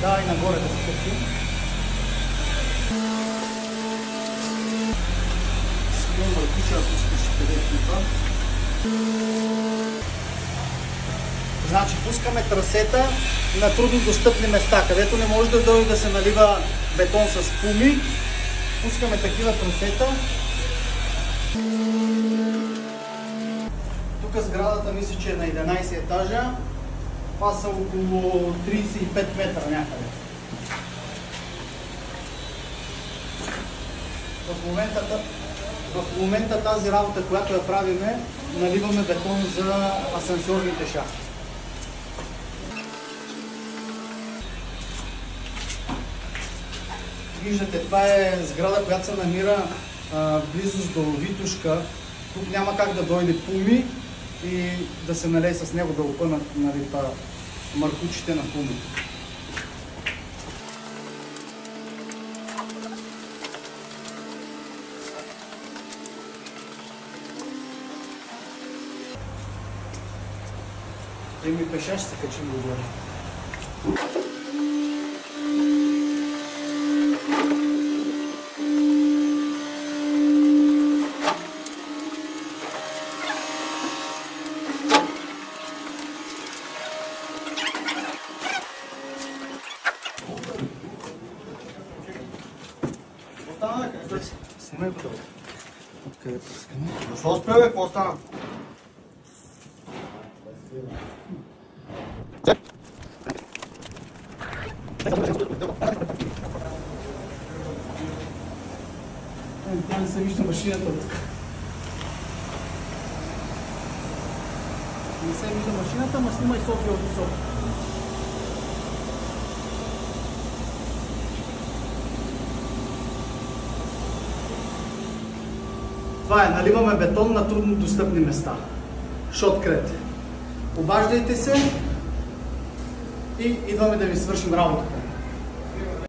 Да, и нагоре да се качи. Сигурно мъркуча, ако искаш къде клипа. Значи пускаме трасета на трудно достъпни места, където не може да дойде да се налива бетон с пуми. Пускаме такива трасета. Тук сградата мисля, че е на 11 етажа. Това са около 35 метра някъде. В момента тази работа, която я правиме, наливаме бетон за асансьорните шахти. Виждате, това е сграда, която се намира близост до Витушка. Тук няма как да дойде пуми и да се налее с него, да опънат маркучите на пуми. И ми пеша ще се качим отгоре. Снимай го долу. Откъде пръскаме? Защо спре, бе? Какво стана? Тя не се вижда машината от тук. Не се вижда машината, ма снимай София от високо. Това е, наливаме бетон на трудно достъпни места. Шоткрет. Обаждайте се и идваме да ви свършим работата.